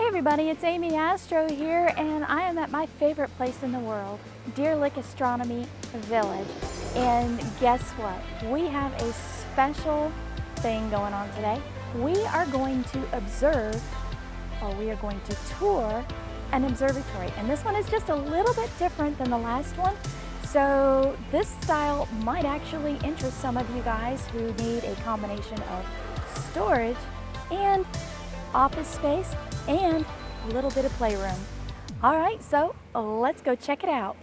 Hey everybody, it's Amy Astro here, and I am at my favorite place in the world, Deerlick Astronomy Village. And guess what? We have a special thing going on today. We are going to observe, or we are going to tour an observatory. And this one is just a little bit different than the last one. So this style might actually interest some of you guys who need a combination of storage and office space and a little bit of playroom. All right, so let's go check it out.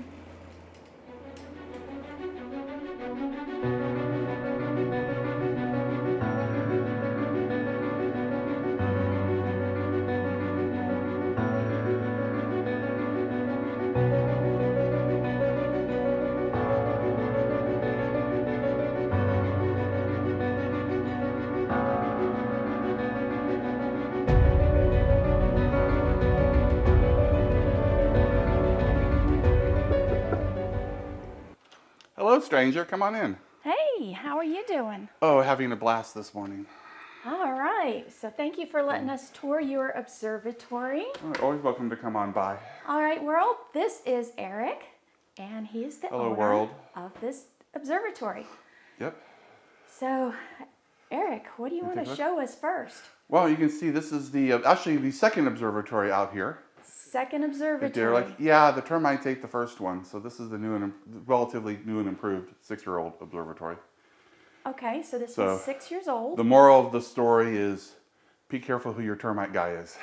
Hello, stranger. Come on in. Hey, how are you doing? Oh, having a blast this morning. All right, so thank you for letting us tour your observatory. You're always welcome to come on by. All right, world, this is Eric, and he's the Hello, owner world. of this observatory. Yep. So, Eric, what do you want to show us first? Well, you can see this is actually the second observatory out here. Second observatory. Deerlick. Yeah, the termites ate the first one, so this is the new and relatively new and improved 6-year-old observatory. Okay, so this one's 6 years old. The moral of the story is be careful who your termite guy is.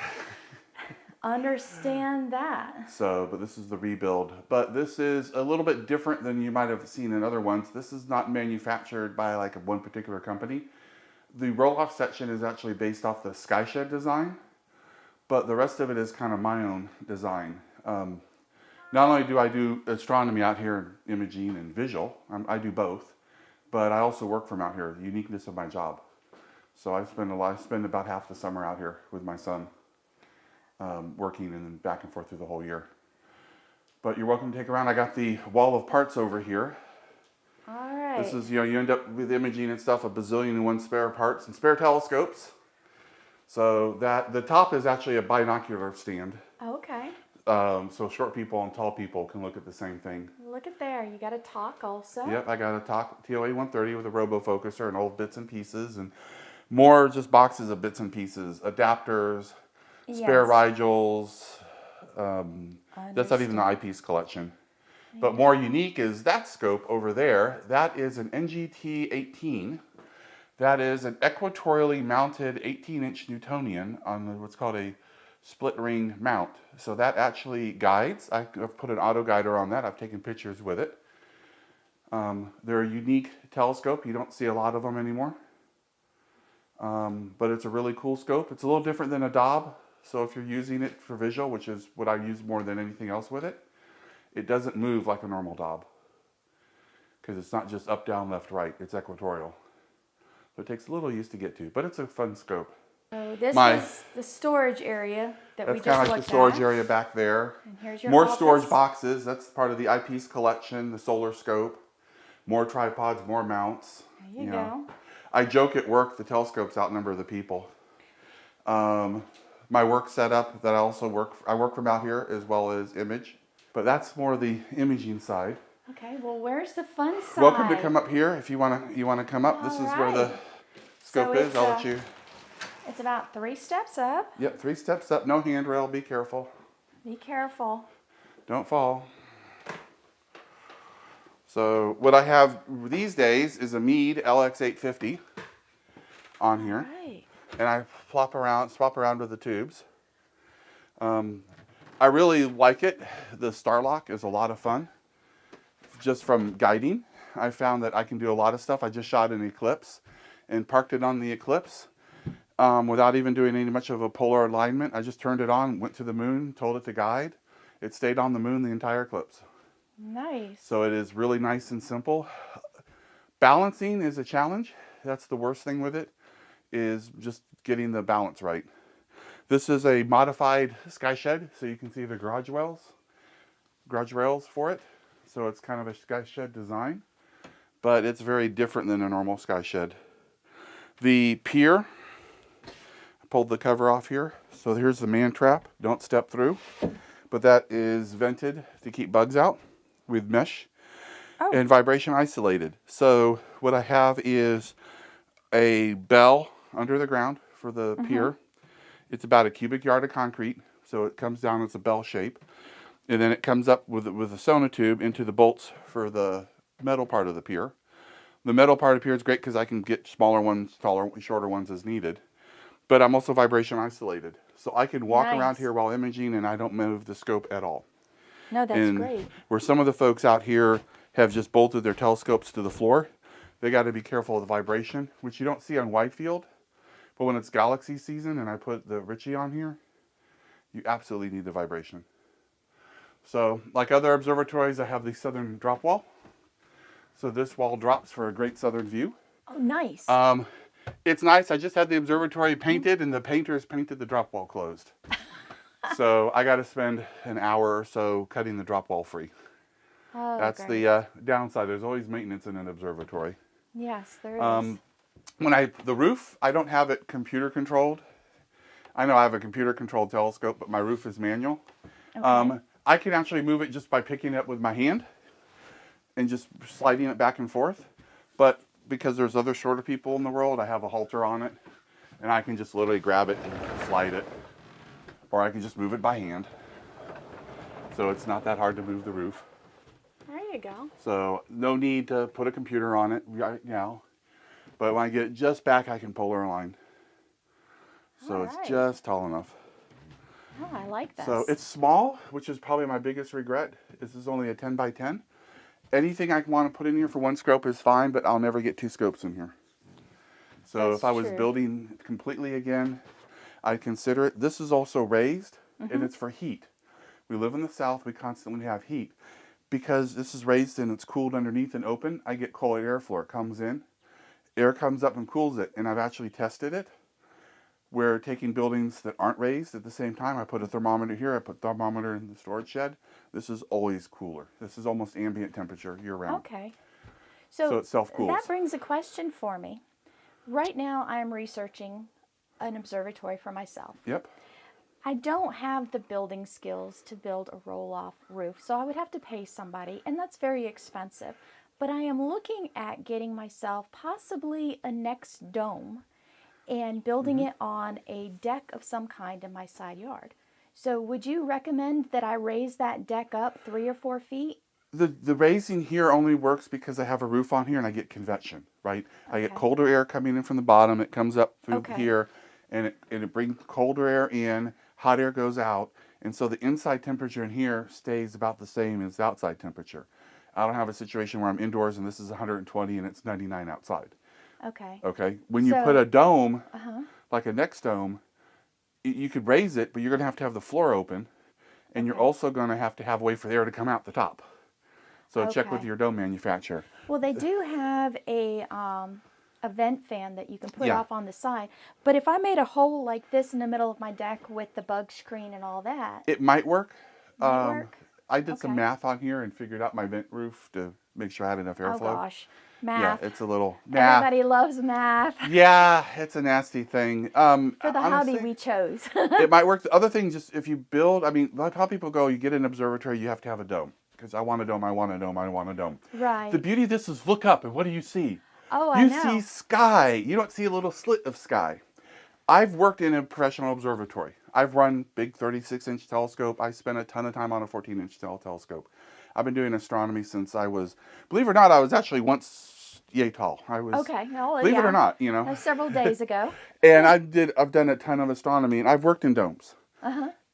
Understand that. So, but this is the rebuild. But this is a little bit different than you might have seen in other ones. This is not manufactured by like one particular company. The roll-off section is actually based off the Skyshed design, but the rest of it is kind of my own design. Not only do I do astronomy out here, imaging and visual, I do both, but I also work from out here, the uniqueness of my job. So I spend about half the summer out here with my son, working and then back and forth through the whole year. But you're welcome to take a round. I got the wall of parts over here. All right. This is, you end up with imaging and stuff, 1,000,000,001 spare parts and spare telescopes. So the top is actually a binocular stand. Okay. So short people and tall people can look at the same thing. Look at there. You got a talk also. Yep, I got a TOA 130 with a robo-focuser and old bits and pieces and more just boxes of bits and pieces, adapters, spare Rigels. That's not even the eyepiece collection. But more unique is that scope over there. That is an NGT-18. That is an equatorially mounted 18-inch Newtonian on what's called a split ring mount. So that actually guides. I've put an auto guider on that. I've taken pictures with it. They're a unique telescope. You don't see a lot of them anymore. But it's a really cool scope. It's a little different than a Dob. So if you're using it for visual, which is what I use more than anything else with it, it doesn't move like a normal Dob. Because it's not just up, down, left, right. It's equatorial. So it takes a little use to get to, but it's a fun scope. So this is the storage area that we just looked at. That's kind of like the storage area back there. And here's your more office. Storage boxes. That's part of the eyepiece collection, the solar scope. More tripods, more mounts. There you go. I joke at work, the telescopes outnumber the people. My work setup that I work from out here as well as image. But that's more the imaging side. Okay, well, where's the fun side? Welcome to come up here if you want to come up. This is where the scope is. I'll let you. It's about 3 steps up. Yep, 3 steps up. No handrail. Be careful. Be careful. Don't fall. So what I have these days is a Meade LX850 on here. Right. And I swap around with the tubes. I really like it. The Starlock is a lot of fun. Just from guiding, I found that I can do a lot of stuff. I just shot an eclipse and parked it on the eclipse without even doing any much of a polar alignment. I just turned it on, went to the moon, told it to guide. It stayed on the moon the entire eclipse. Nice. So it is really nice and simple. Balancing is a challenge. That's the worst thing with it, is just getting the balance right. This is a modified Skyshed, so you can see the garage rails for it. So it's kind of a Skyshed design, but it's very different than a normal Skyshed. The pier pulled the cover off here. So here's the man trap. Don't step through. But that is vented to keep bugs out with mesh and vibration isolated. So what I have is a bell under the ground for the pier. It's about a cubic yard of concrete. So it comes down as a bell shape. And then it comes up with a sonotube into the bolts for the metal part of the pier. The metal part of the pier is great because I can get smaller ones, taller, shorter ones as needed. But I'm also vibration isolated. So I can walk around here while imaging and I don't move the scope at all. No, that's great. Where some of the folks out here have just bolted their telescopes to the floor, they got to be careful of the vibration, which you don't see on wide field. But when it's galaxy season and I put the Ritchie on here, you absolutely need the vibration. So like other observatories, I have the southern drop wall. So this wall drops for a great southern view. Oh, nice. It's nice. I just had the observatory painted and the painters painted the drop wall closed. So I got to spend an hour or so cutting the drop wall free. Oh, that's great. the downside. There's always maintenance in an observatory. Yes, there is. The roof, I don't have it computer controlled. I know I have a computer controlled telescope, but my roof is manual. Okay. I can actually move it just by picking it up with my hand and just sliding it back and forth. But because there's other shorter people in the world, I have a halter on it and I can just literally grab it and slide it. Or I can just move it by hand. So it's not that hard to move the roof. There you go. So no need to put a computer on it right now. But when I get it just back, I can polar align. So it's just tall enough. Oh, I like this. So it's small, which is probably my biggest regret. This is only a 10 by 10. Anything I want to put in here for one scope is fine, but I'll never get two scopes in here. So if I was building completely again, I'd consider it. This is also raised, and it's for heat. We live in the South. We constantly have heat. Because this is raised and it's cooled underneath and open, I get cold airflow. It comes in. Air comes up and cools it. And I've actually tested it. We're taking buildings that aren't raised at the same time. I put a thermometer here. I put a thermometer in the storage shed. This is always cooler. This is almost ambient temperature year-round. Okay. So it self-cools. That brings a question for me. Right now, I'm researching an observatory for myself. Yep. I don't have the building skills to build a roll-off roof, so I would have to pay somebody, and that's very expensive. But I am looking at getting myself possibly a next dome and building it on a deck of some kind in my side yard. So would you recommend that I raise that deck up 3 or 4 feet? The raising here only works because I have a roof on here and I get convection, right? I get colder air coming in from the bottom. It comes up through here and it brings colder air in, hot air goes out. And so the inside temperature in here stays about the same as the outside temperature. I don't have a situation where I'm indoors and this is 120 and it's 99 outside. Okay. Okay. When you put a dome, like a next dome, you could raise it, but you're going to have the floor open, and you're also going to have a way for the air to come out the top. So check with your dome manufacturer. Well, they do have a vent fan that you can put off on the side. But if I made a hole like this in the middle of my deck with the bug screen and all that, it might work. Might work? I did some math on here and figured out my vent roof to make sure I had enough airflow. Oh gosh, math. Yeah, it's a little math. Everybody loves math. Yeah, it's a nasty thing. For the hobby we chose. It might work. The other thing, just if you build, I mean, like how people go, you get an observatory, you have to have a dome. Because I want a dome, I want a dome, I want a dome. Right. The beauty of this is look up and what do you see? Oh, I know. You see sky. You don't see a little slit of sky. I've worked in a professional observatory. I've run big 36-inch telescope. I spent a ton of time on a 14-inch telescope. I've been doing astronomy since I was, believe it or not, I was actually once yay tall. I was, believe it or not, you know. Several days ago. And I've done a ton of astronomy, and I've worked in domes.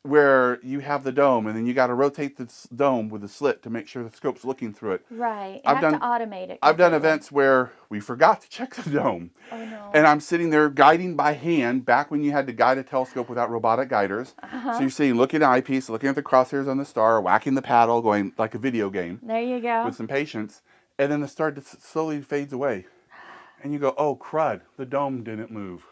Where you have the dome, and then you got to rotate the dome with the slit to make sure the scope's looking through it. Right. You have to automate it. I've done events where we forgot to check the dome. Oh, no. And I'm sitting there guiding by hand, back when you had to guide a telescope without robotic guiders. So you're sitting, looking at the eyepiece, looking at the crosshairs on the star, whacking the paddle, going like a video game. There you go. With some patience. And then the star just slowly fades away. And you go, oh, crud, the dome didn't move.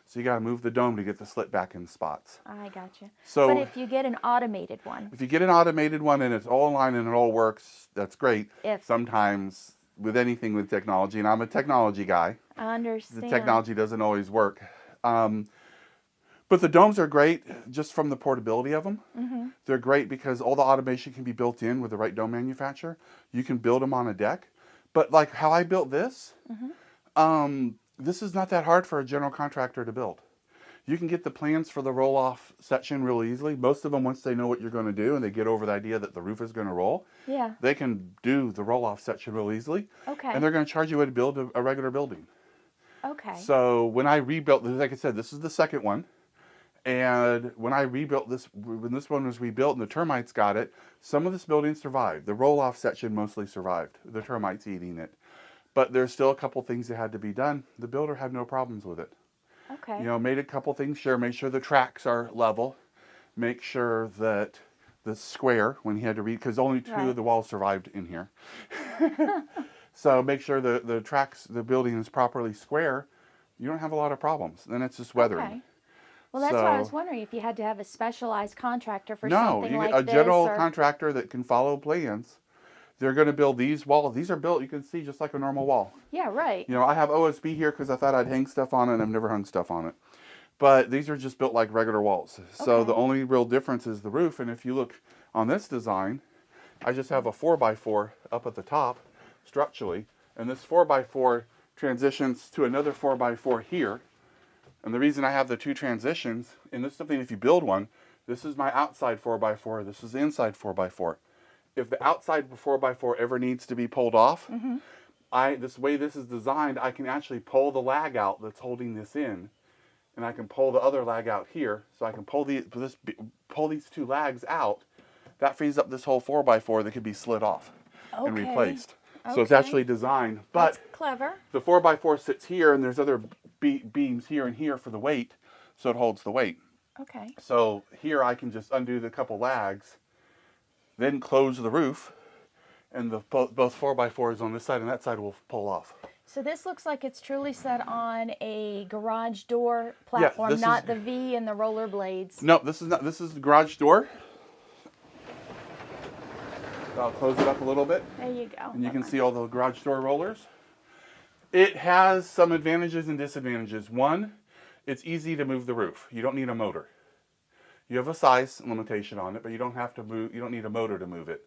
So you got to move the dome to get the slit back in spots. I gotcha. So, but if you get an automated one. If you get an automated one and it's all in line and it all works, that's great. Sometimes with anything with technology, and I'm a technology guy. I understand. The technology doesn't always work. But the domes are great just from the portability of them. Mm-hmm. They're great because all the automation can be built in with the right dome manufacturer. You can build them on a deck. But like how I built this, this is not that hard for a general contractor to build. You can get the plans for the roll-off section real easily. Most of them, once they know what you're going to do and they get over the idea that the roof is going to roll, Yeah. they can do the roll-off section real easily. Okay. And they're going to charge you to build a regular building. Okay. So when I rebuilt, like I said, this is the second one. And when I rebuilt this, when this one was rebuilt and the termites got it, some of this building survived. The roll-off section mostly survived, the termites eating it. But there's still a couple things that had to be done. The builder had no problems with it. Okay. You know, made a couple things sure, make sure the tracks are level, make sure that the square, when he had to read, because only two of the walls survived in here. So make sure the tracks, the building is properly square. You don't have a lot of problems. Then it's just weathering. Okay. Well, that's why I was wondering if you had to have a specialized contractor for something No, you like get a this. general Or... contractor that can follow plans. They're going to build these walls. These are built, you can see, just like a normal wall. Yeah, right. You know, I have OSB here because I thought I'd hang stuff on it, and I've never hung stuff on it. But these are just built like regular walls. So the only real difference is the roof. And if you look on this design, I just have a 4x4 up at the top structurally. And this 4x4 transitions to another 4x4 here. And the reason I have the two transitions, and this is something if you build one, this is my outside 4x4, this is the inside 4x4. If the outside 4x4 ever needs to be pulled off, this way this is designed, I can actually pull the lag out that's holding this in, and I can pull the other lag out here. So I can pull these two lags out. That frees up this whole 4x4 that could be slid off and replaced. So it's actually designed. But that's clever. The 4x4 sits here, and there's other beams here and here for the weight, so it holds the weight. Okay. So here I can just undo the couple lags, then close the roof, and both 4x4s on this side and that side will pull off. So this looks like it's truly set on a garage door platform, not the V and the roller blades. No, this is not. This is the garage door. I'll close it up a little bit. There you go. And you can see all the garage door rollers. It has some advantages and disadvantages. One, it's easy to move the roof. You don't need a motor. You have a size limitation on it, but you don't have to move. You don't need a motor to move it.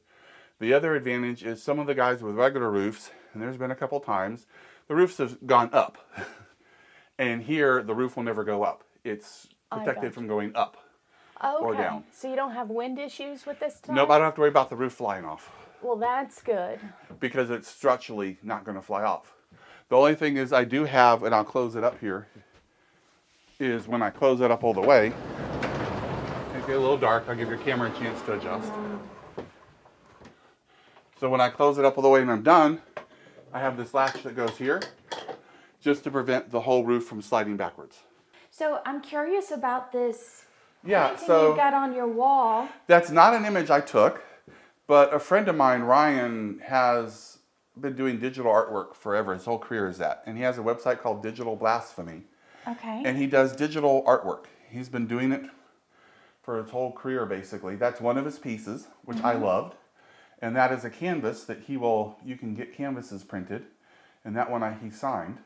The other advantage is some of the guys with regular roofs, and there's been a couple times, the roofs have gone up. And here, the roof will never go up. It's protected from going up or down. So you don't have wind issues with this type? Nope, I don't have to worry about the roof flying off. Well, that's good. Because it's structurally not going to fly off. The only thing is I do have, and I'll close it up here, is when I close it up all the way, it get a little dark, I'll give your camera a chance to adjust. So when I close it up all the way and I'm done, I have this latch that goes here, just to prevent the whole roof from sliding backwards. So I'm curious about this painting so you've got on your wall. That's not an image I took, but a friend of mine, Ryan, has been doing digital artwork forever. His whole career is that. And he has a website called Digital Blasphemy. Okay. And he does digital artwork. He's been doing it for his whole career, basically. That's one of his pieces, which I loved. And that is a canvas that you can get canvases printed. And that one he signed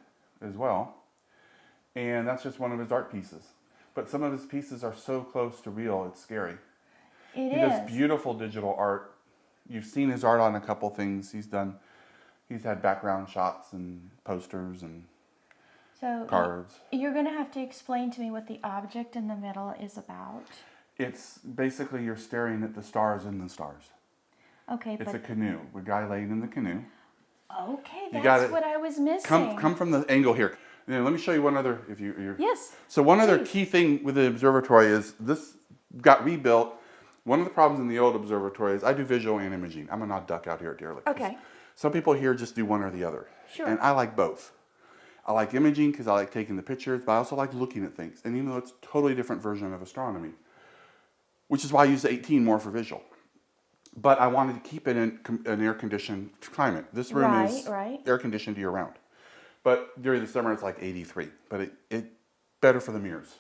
as well. And that's just one of his art pieces. But some of his pieces are so close to real, it's scary. He does beautiful digital art. You've seen his art on a couple things. He's had background shots and posters and cards. You're going to have to explain to me what the object in the middle is about. It's basically you're staring at the stars in the stars. Okay, it's a canoe. A guy laying in the canoe. Okay, that's what I was missing. Come from the angle here. Now, let me show you one other. Yes. So one other key thing with the observatory is this got rebuilt. One of the problems in the old observatory is I do visual and imaging. I'm an odd duck out here at Deerlick. Okay. Some people here just do one or the other. Sure. And I like both. I like imaging because I like taking the pictures, but I also like looking at things. And even though it's a totally different version of astronomy, which is why I use the 18 more for visual. But I wanted to keep it in an air-conditioned climate. This room is air-conditioned year-round. But during the summer, it's like 83. But it's better for the mirrors,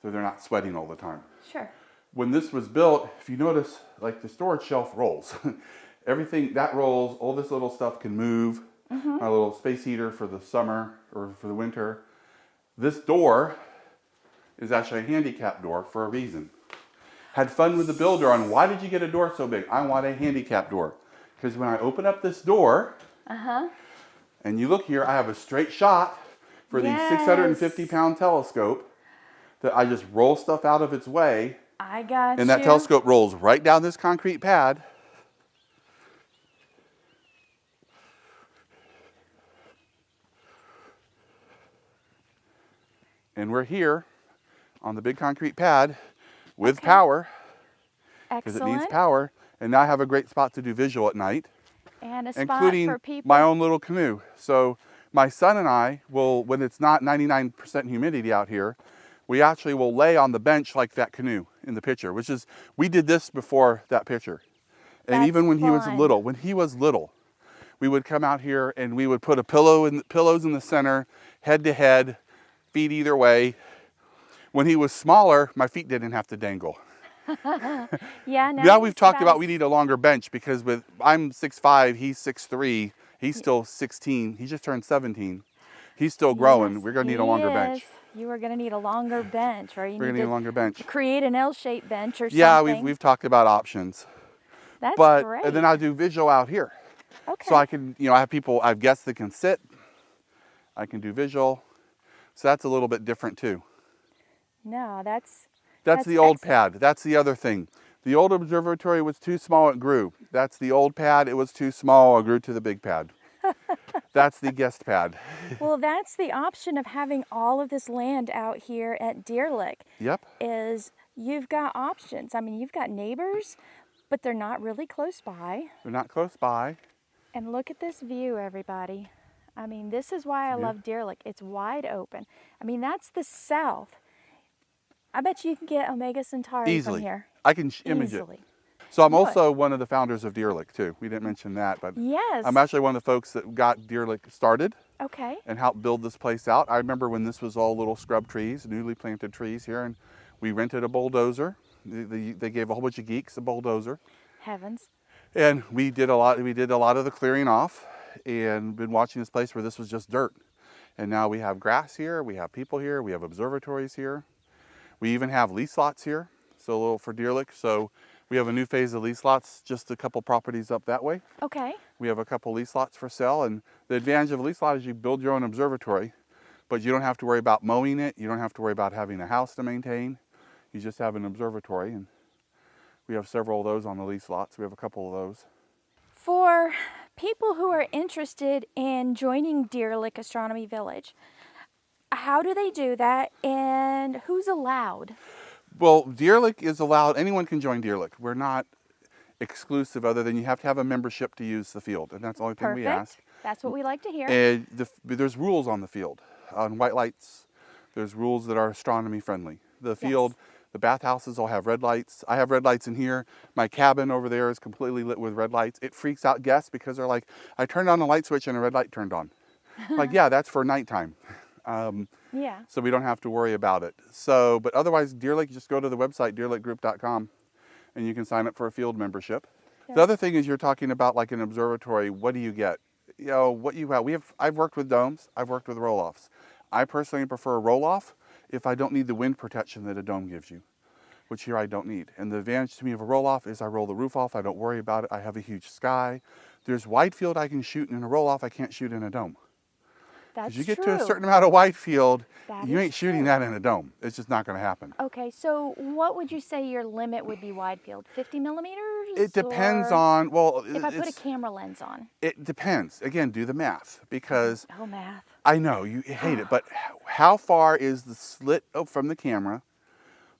so they're not sweating all the time. Sure. When this was built, if you notice, like the storage shelf rolls. Everything that rolls, all this little stuff can move. My little space heater for the summer or for the winter. This door is actually a handicap door for a reason. Had fun with the builder on why did you get a door so big? I want a handicap door. Because when I open up this door, and you look here, I have a straight shot for the 650-pound telescope that I just roll stuff out of its way. I got you. And that telescope rolls right down this concrete pad. And we're here on the big concrete pad with power. Because it needs power. And now I have a great spot to do visual at night. And a spot including for people. My own little canoe. So my son and I will, when it's not 99% humidity out here, we actually will lay on the bench like that canoe in the picture, which is, we did this before that picture. And even when he was little, we would come out here and we would put a pillows in the center, head to head, feet either way. When he was smaller, my feet didn't have to dangle. Now we've talked about we need a longer bench because I'm 6'5", he's 6'3", he's still 16, he just turned 17. He's still growing. Yes, we're going to need a longer bench. You are going to need a longer bench, or we're going to need a longer bench. Create an L-shaped bench or something. Yeah, we've talked about options. That's great. And then I'll do visual out here. Okay. So I can, I have guests that can sit. I can do visual. So that's a little bit different too. No, that's the old pad. That's the other thing. The old observatory was too small, it grew. That's the old pad, it was too small, it grew to the big pad. That's the guest pad. Well, that's the option of having all of this land out here at Deerlick. Yep. Is you've got options. I mean, you've got neighbors, but they're not really close by. They're not close by. And look at this view, everybody. I mean, this is why I love Deerlick. It's wide open. I mean, that's the south. I bet you can get Omega Centauri from here. I can image it. So I'm also one of the founders of Deerlick too. We didn't mention that, but I'm actually one of the folks that got Deerlick started. Okay. And helped build this place out. I remember when this was all little scrub trees, newly planted trees here, and we rented a bulldozer. They gave a whole bunch of geeks a bulldozer. Heavens. And we did a lot of the clearing off, and been watching this place where this was just dirt. And now we have grass here, we have people here, we have observatories here. We even have lease lots here, so a little for Deerlick. So we have a new phase of lease lots, just a couple properties up that way. Okay. We have a couple lease lots for sale, and the advantage of a lease lot is you build your own observatory, but you don't have to worry about mowing it. You don't have to worry about having a house to maintain. You just have an observatory, and we have several of those on the lease lots. We have a couple of those. For people who are interested in joining Deerlick Astronomy Village, how do they do that, and who's allowed? Well, Deerlick is allowed. Anyone can join Deerlick. We're not exclusive, other than you have to have a membership to use the field, and that's the only thing we ask. That's what we like to hear. And there's rules on the field. On white lights, there's rules that are astronomy friendly. The field, the bathhouses all have red lights. I have red lights in here. My cabin over there is completely lit with red lights. It freaks out guests because they're like, I turned on the light switch and a red light turned on. Like, yeah, that's for nighttime. So we don't have to worry about it. So, but otherwise, Deerlick, just go to the website, deerlickgroup.com, and you can sign up for a field membership. Yeah. The other thing is, you're talking about like an observatory. What do you get? What you have. I've worked with domes. I've worked with roll-offs. I personally prefer a roll-off if I don't need the wind protection that a dome gives you, which here I don't need. And the advantage to me of a roll-off is I roll the roof off. I don't worry about it. I have a huge sky. There's wide field I can shoot in a roll-off I can't shoot in a dome. That's true. You get to a certain amount of wide field, you ain't shooting true. that in a dome. It's just not going to happen. Okay, so what would you say your limit would be wide field? 50 millimeters? It depends on, well, if I put a camera lens on. It depends. Again, do the math, because math. I know you hate it, but how far is the slit from the camera?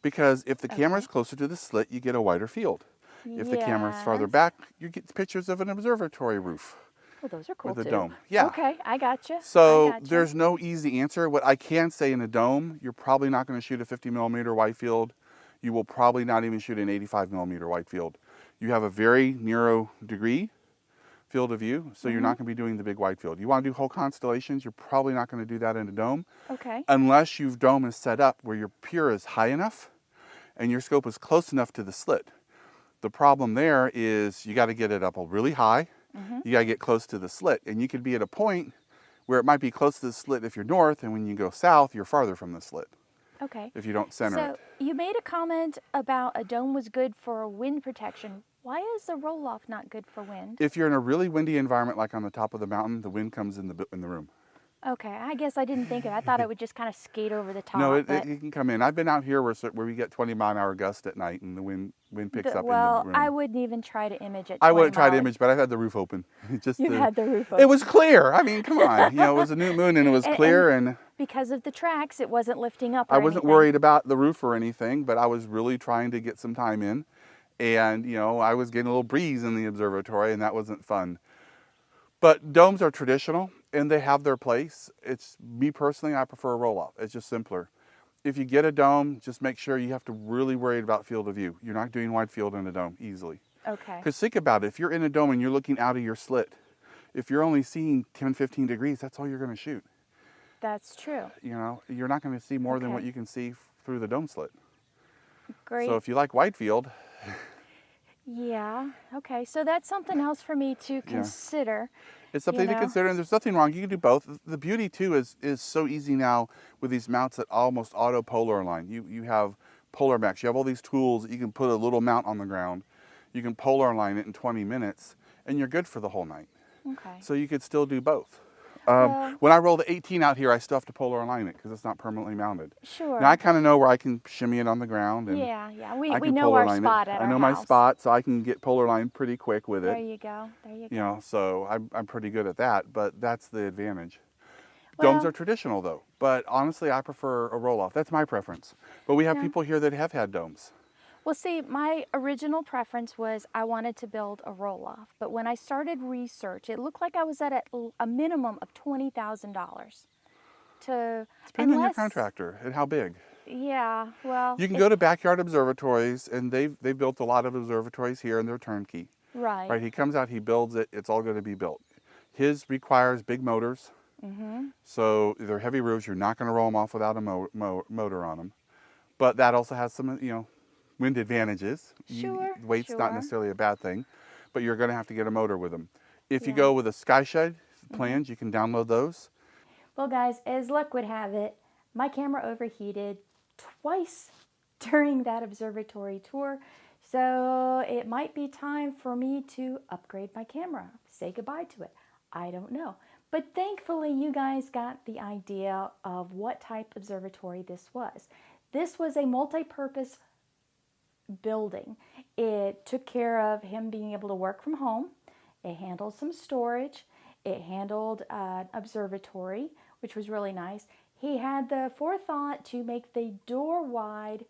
Because if the camera is closer to the slit, you get a wider field. If the camera is farther back, you get pictures of an observatory roof. Well, those are cool with too. a dome. Yeah. Okay, I gotcha. So there's no easy answer. What I can say in a dome, you're probably not going to shoot a 50 millimeter wide field. You will probably not even shoot an 85 millimeter wide field. You have a very narrow degree field of view, so you're not going to be doing the big wide field. You want to do whole constellations, you're probably not going to do that in a dome. Okay. Unless your dome is set up where your pier is high enough and your scope is close enough to the slit. The problem there is you got to get it up really high. You got to get close to the slit, and you could be at a point where it might be close to the slit if you're north, and when you go south, you're farther from the slit. Okay. if you don't center So it. you made a comment about a dome was good for wind protection. Why is the roll-off not good for wind? If you're in a really windy environment like on the top of the mountain, the wind comes in the room. Okay, I guess I didn't think of it. I thought it would just kind of skate over the No, top, but it can come in. I've been out here where we get 20-mile-an-hour gusts at night, and the wind picks up in the well, I room. wouldn't even try to image at I 20 wouldn't try to miles. image, but I've had the roof open. You had the roof It open. was clear. I mean, come on. You know, it was a new moon and it was clear, and because of the tracks, it wasn't lifting up or I wasn't anything. worried about the roof or anything, but I was really trying to get some time in. And, you know, I was getting a little breeze in the observatory, and that wasn't fun. But domes are traditional, and they have their place. It's me personally, I prefer a roll-off. It's just simpler. If you get a dome, just make sure you have to really worry about field of view. You're not doing wide field in a dome easily. Okay. Because think about it, if you're in a dome and you're looking out of your slit, if you're only seeing 10, 15 degrees, that's all you're going to shoot. That's true. You know, you're not going to see more than Okay. what you can see through the dome slit. Great. So if you like wide field, Yeah. Okay. So that's something else for me to consider. it's something to know? consider, and there's nothing wrong. You can do both. The beauty too is so easy now with these mounts that almost auto polar align. You have polar max. You have all these tools that you can put a little mount on the ground. You can polar align it in 20 minutes, and you're good for the whole night. Okay. So you could still do both. Well- When I roll the 18 out here, I still have to polar align it because it's not permanently mounted. Sure. Now I kind of know where I can shimmy it on the ground, and Yeah. We I can know polar our line spot it. at I our know my house. spot, so I can get polar line pretty quick with There it. you go. There you go. You know, so I'm pretty good at that, but that's the advantage. Well- Domes are traditional though, but honestly I prefer a roll-off. That's my preference. But we have Yeah. people here that have had domes. Well, see, my original preference was I wanted to build a roll-off, but when I started research, it looked like I was at a minimum of $20,000 to Depending on your contractor and how big. Yeah, well, You can go to backyard observatories, and they've built a lot of observatories here, and they're turnkey. right. Right, he comes out, he builds it, it's all going to be built. His requires big motors, so they're heavy roofs. You're not going to roll them off without a motor on them. But that also has some, you know, wind advantages. Sure, Weight's not sure. necessarily a bad thing, but you're going to have to get a motor with them. If you Yeah. go with a sky shed plans, you can download those. Well, guys, as luck would have it, my camera overheated twice during that observatory tour, so it might be time for me to upgrade my camera, say goodbye to it. I don't know. But thankfully, you guys got the idea of what type observatory this was. This was a multi-purpose building. It took care of him being able to work from home. It handled some storage. It handled an observatory, which was really nice. He had the forethought to make the door wide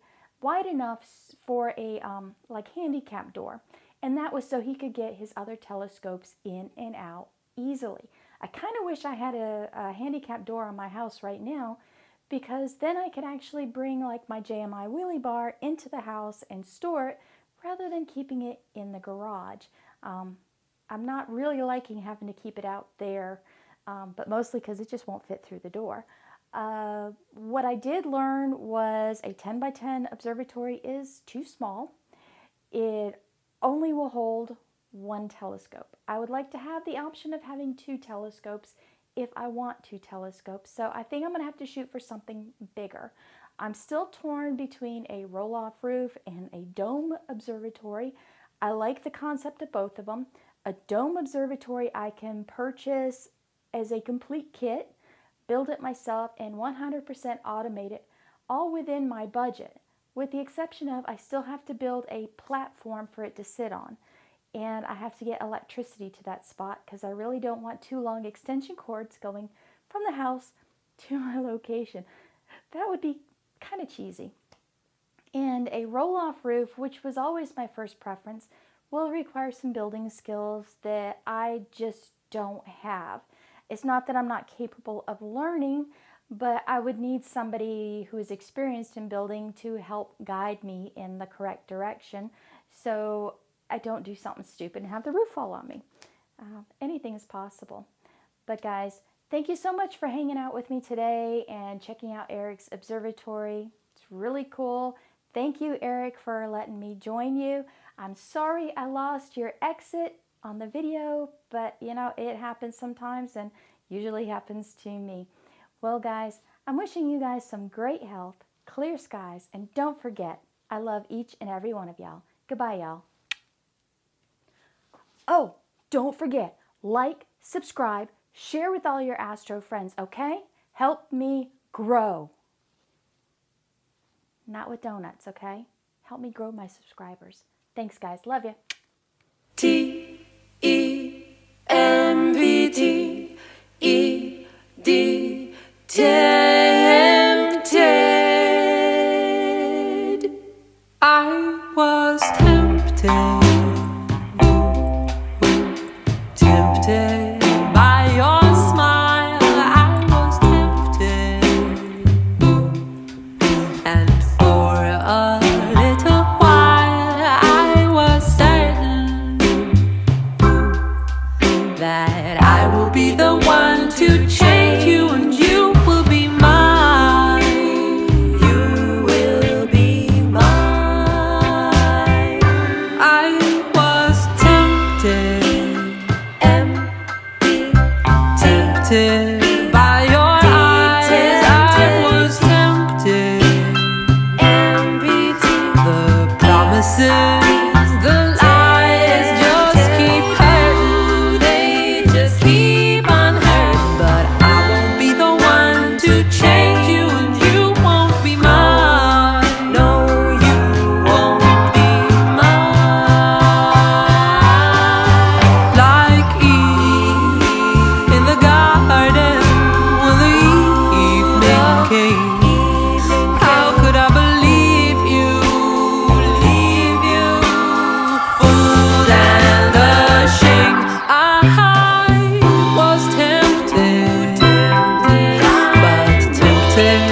enough for a like handicap door. And that was so he could get his other telescopes in and out easily. I kind of wish I had a handicap door on my house right now, because then I could actually bring like my JMI wheelie bar into the house and store it rather than keeping it in the garage. I'm not really liking having to keep it out there, but mostly because it just won't fit through the door. What I did learn was a 10 by 10 observatory is too small. It only will hold one telescope. I would like to have the option of having 2 telescopes if I want 2 telescopes. So I think I'm going to have to shoot for something bigger. I'm still torn between a roll-off roof and a dome observatory. I like the concept of both of them. A dome observatory I can purchase as a complete kit, build it myself, and 100% automate it, all within my budget, with the exception of I still have to build a platform for it to sit on. And I have to get electricity to that spot because I really don't want 2 long extension cords going from the house to my location. That would be kind of cheesy. And a roll-off roof, which was always my first preference, will require some building skills that I just don't have. It's not that I'm not capable of learning, but I would need somebody who is experienced in building to help guide me in the correct direction, so I don't do something stupid and have the roof fall on me. Anything is possible. But guys, thank you so much for hanging out with me today and checking out Eric's observatory. It's really cool. Thank you, Eric, for letting me join you. I'm sorry I lost your exit on the video, but you know, it happens sometimes and usually happens to me. Well, guys, I'm wishing you guys some great health, clear skies, and don't forget, I love each and every one of y'all. Goodbye, y'all. Oh, don't forget, like, subscribe, share with all your Astro friends, okay? Help me grow. Not with donuts, okay? Help me grow my subscribers. Thanks, guys. Love you. TEMPTED, tempted. I was tempted, tempted by your smile. I was tempted, and for a little while I was certain that I will be the one to change you, and you will be mine. You will be mine. I was tempted, tempted by your eyes. I was tempted, the promises, the lies just keep hurting. They just keep on hurting. But I won't be the one to change you, and you won't be mine. No, you won't be mine. Like Eve in the garden when the evening came. How could I believe you, fooled and ashamed? I was tempted, but tempted